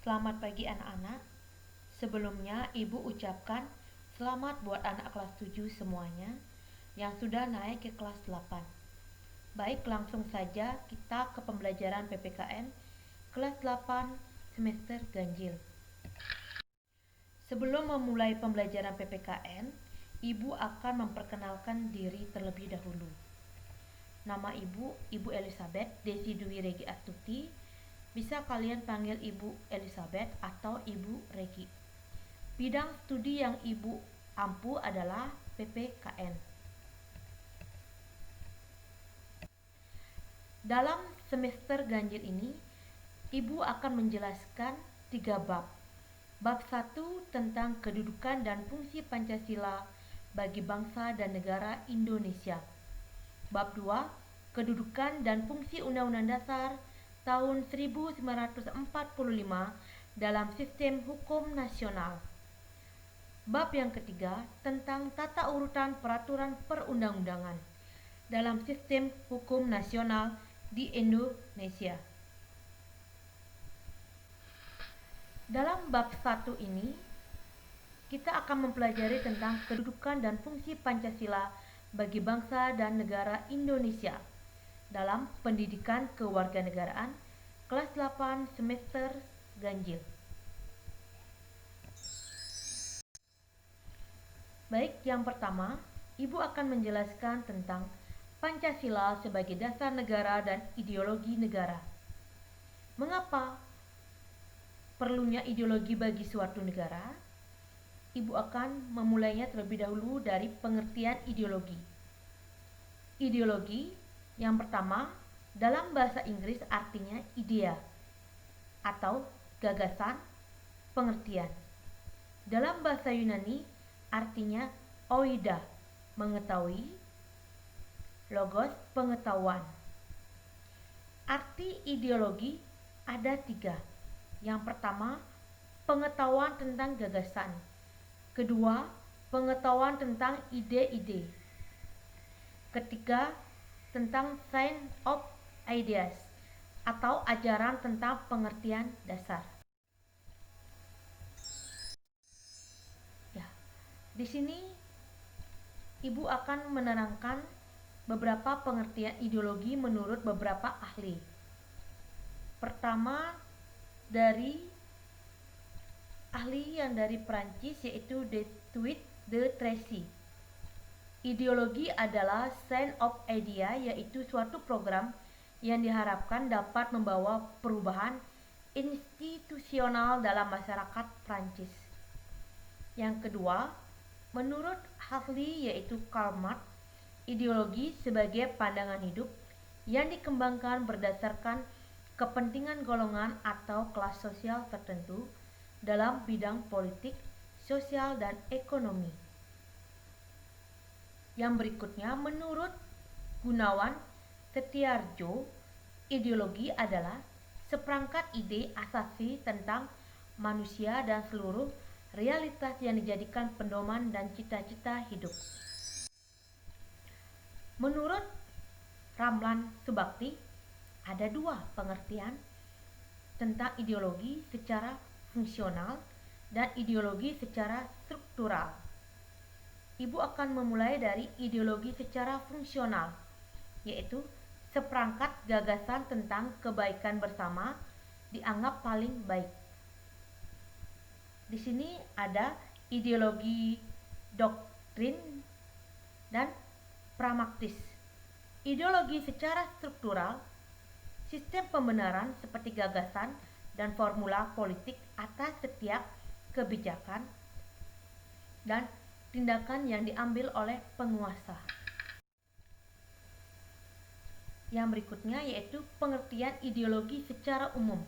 Selamat pagi anak-anak. Sebelumnya Ibu ucapkan selamat buat anak kelas 7 semuanya yang sudah naik ke kelas 8. Baik, langsung saja kita ke pembelajaran PPKN kelas 8 semester ganjil. Sebelum memulai pembelajaran PPKN, Ibu akan memperkenalkan diri terlebih dahulu. Nama Ibu Elizabeth Desi Dwi Regi Astuti. Bisa kalian panggil Ibu Elizabeth atau Ibu Regi. Bidang studi yang Ibu ampu adalah PPKN. Dalam semester ganjil ini, Ibu akan menjelaskan 3 bab. Bab 1 tentang kedudukan dan fungsi Pancasila bagi bangsa dan negara Indonesia. Bab 2, kedudukan dan fungsi Undang-Undang Dasar tahun 1945 dalam sistem hukum nasional. Bab yang ketiga tentang tata urutan peraturan perundang-undangan dalam sistem hukum nasional di Indonesia. Dalam bab 1 ini, kita akan mempelajari tentang kedudukan dan fungsi Pancasila bagi bangsa dan negara Indonesia dalam pendidikan kewarganegaraan kelas 8 semester ganjil. Baik, yang pertama, Ibu akan menjelaskan tentang Pancasila sebagai dasar negara dan ideologi negara. Mengapa perlunya ideologi bagi suatu negara? Ibu akan memulainya terlebih dahulu dari pengertian ideologi. Ideologi yang pertama dalam bahasa Inggris artinya idea atau gagasan, pengertian. Dalam bahasa Yunani artinya oida, mengetahui, logos, pengetahuan. Arti ideologi ada 3. Yang pertama, pengetahuan tentang gagasan. Kedua, pengetahuan tentang ide-ide. Ketiga, tentang science of ideas atau ajaran tentang pengertian dasar. Ya, di sini Ibu akan menerangkan beberapa pengertian ideologi menurut beberapa ahli. Pertama, dari ahli yang dari Prancis yaitu de Tracy. Ideologi adalah science of idea, yaitu suatu program yang diharapkan dapat membawa perubahan institusional dalam masyarakat Prancis. Yang kedua, menurut ahli yaitu Karl Marx, ideologi sebagai pandangan hidup yang dikembangkan berdasarkan kepentingan golongan atau kelas sosial tertentu dalam bidang politik, sosial, dan ekonomi. Yang berikutnya, menurut Gunawan Setiardjo, ideologi adalah seperangkat ide asasi tentang manusia dan seluruh realitas yang dijadikan pedoman dan cita-cita hidup. Menurut Ramlan Subakti, ada 2 pengertian tentang ideologi secara fungsional dan ideologi secara struktural. Ibu akan memulai dari ideologi secara fungsional, yaitu seperangkat gagasan tentang kebaikan bersama dianggap paling baik. Di sini ada ideologi doktrin dan pragmatis. Ideologi secara struktural, sistem pembenaran seperti gagasan dan formula politik atas setiap kebijakan dan tindakan yang diambil oleh penguasa. Yang berikutnya yaitu pengertian ideologi secara umum.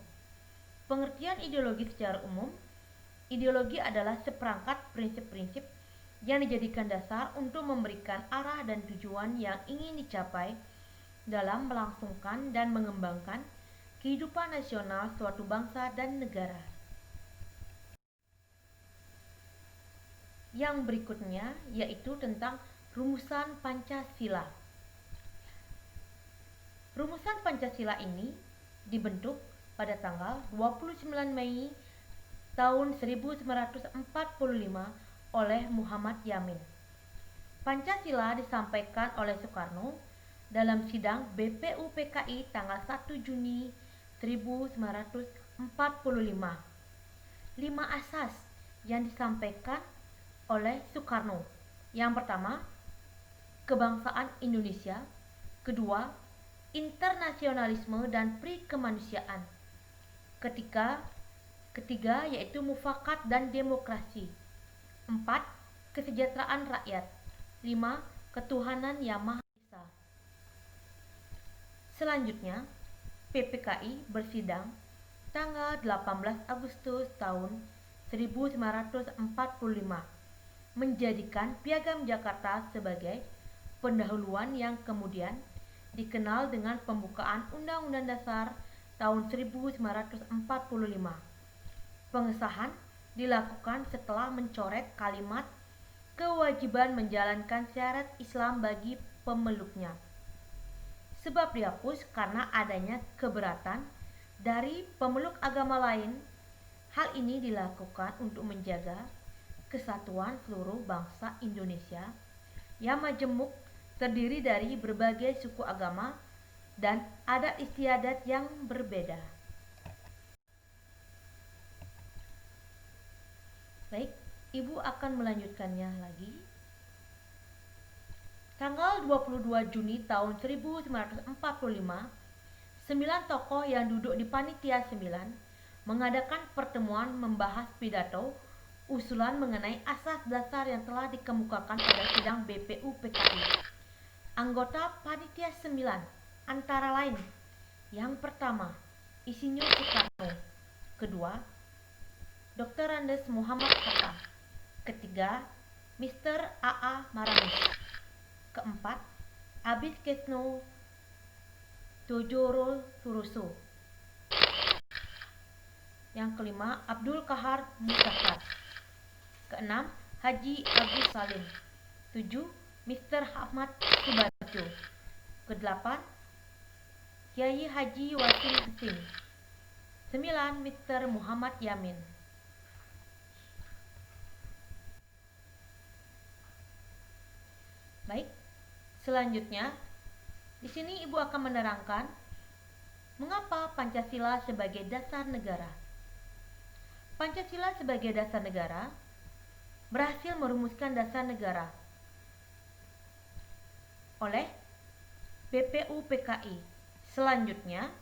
Pengertian ideologi secara umum, ideologi adalah seperangkat prinsip-prinsip yang dijadikan dasar untuk memberikan arah dan tujuan yang ingin dicapai dalam melangsungkan dan mengembangkan kehidupan nasional suatu bangsa dan negara. Yang berikutnya yaitu tentang rumusan Pancasila. Rumusan Pancasila ini dibentuk pada tanggal 29 Mei tahun 1945 oleh Muhammad Yamin. Pancasila disampaikan oleh Soekarno dalam sidang BPUPKI tanggal 1 Juni 1945. 5 asas yang disampaikan oleh Soekarno. Yang pertama, kebangsaan Indonesia. Kedua, internasionalisme dan pri-kemanusiaan. Ketiga yaitu mufakat dan demokrasi. 4. Kesejahteraan rakyat. 5. Ketuhanan yang Maha Esa. Selanjutnya, PPKI bersidang tanggal 18 Agustus tahun 1945 menjadikan Piagam Jakarta sebagai pendahuluan yang kemudian dikenal dengan pembukaan Undang-Undang Dasar tahun 1945. Pengesahan dilakukan setelah mencoret kalimat kewajiban menjalankan syariat Islam bagi pemeluknya. Sebab dihapus karena adanya keberatan dari pemeluk agama lain. Hal ini dilakukan untuk menjaga kesatuan seluruh bangsa Indonesia yang majemuk terdiri dari berbagai suku agama dan adat istiadat yang berbeda. Baik, Ibu akan melanjutkannya lagi. Tanggal 22 Juni tahun 1945, 9 tokoh yang duduk di Panitia 9 mengadakan pertemuan membahas pidato usulan mengenai asas dasar yang telah dikemukakan pada sidang BPUPKI. Anggota Panitia 9 antara lain: yang pertama, Insinyur Soekarno. Kedua, Dr. Andes Muhammad Hatta. Ketiga, Mr. A.A. Maramis. Keempat, Abis Kesno Tojoro Suroso. Yang kelima, Abdul Kahar Mustafa. Keenam, Haji Agus Salim. 7. Mr. Ahmad Subarjo. Kedelapan, Kiai Haji Wasim Hasim. 9. Mr. Muhammad Yamin. Baik, selanjutnya di sini Ibu akan menerangkan mengapa Pancasila sebagai dasar negara. Pancasila sebagai dasar negara berhasil merumuskan dasar negara oleh BPUPKI. Selanjutnya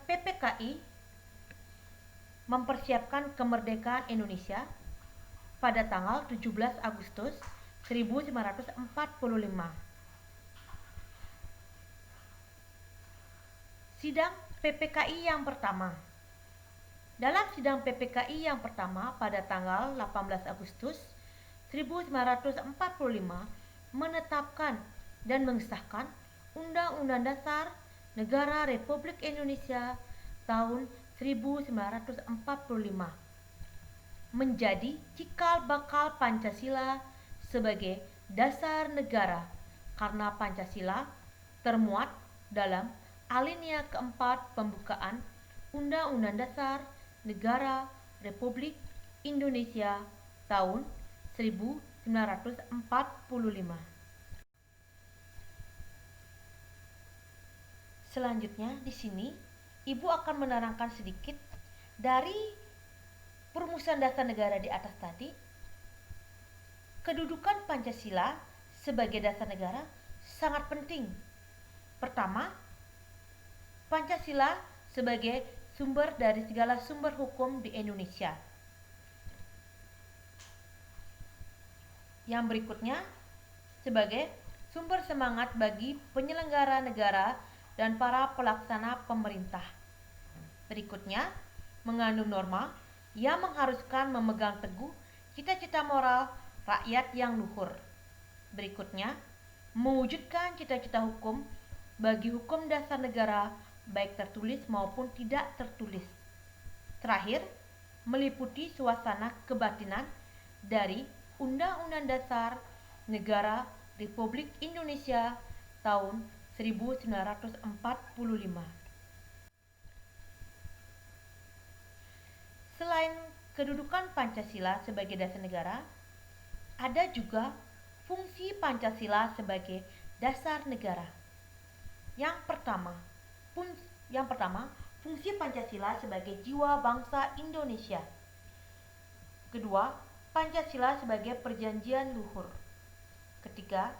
PPKI mempersiapkan kemerdekaan Indonesia pada tanggal 17 Agustus 1945. Sidang PPKI yang pertama. Dalam sidang PPKI yang pertama pada tanggal 18 Agustus 1945 menetapkan dan mengesahkan Undang-Undang Dasar Negara Republik Indonesia tahun 1945 menjadi cikal bakal Pancasila sebagai dasar negara karena Pancasila termuat dalam alinea keempat pembukaan Undang-Undang Dasar Negara Republik Indonesia tahun 1945. Selanjutnya di sini Ibu akan menerangkan sedikit dari perumusan dasar negara di atas tadi. Kedudukan Pancasila sebagai dasar negara sangat penting. Pertama, Pancasila sebagai sumber dari segala sumber hukum di Indonesia. Yang berikutnya, sebagai sumber semangat bagi penyelenggara negara dan para pelaksana pemerintah. Berikutnya, mengandung norma yang mengharuskan memegang teguh cita-cita moral rakyat yang luhur. Berikutnya, mewujudkan cita-cita hukum bagi hukum dasar negara baik tertulis maupun tidak tertulis. Terakhir, meliputi suasana kebatinan dari Undang-Undang Dasar Negara Republik Indonesia tahun 1945. Selain kedudukan Pancasila sebagai dasar negara, ada juga fungsi Pancasila sebagai dasar negara. Yang pertama, fungsi Pancasila sebagai jiwa bangsa Indonesia. Kedua, Pancasila sebagai perjanjian luhur. Ketiga,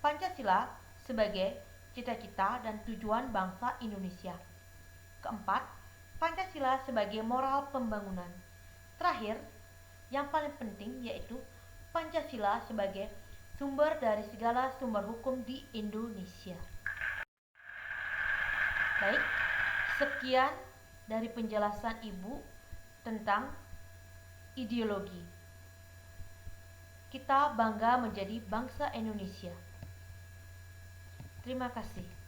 Pancasila sebagai cita-cita dan tujuan bangsa Indonesia. Keempat, Pancasila sebagai moral pembangunan. Terakhir, yang paling penting yaitu Pancasila sebagai sumber dari segala sumber hukum di Indonesia. Baik, sekian dari penjelasan Ibu tentang ideologi. Kita bangga menjadi bangsa Indonesia. Terima kasih.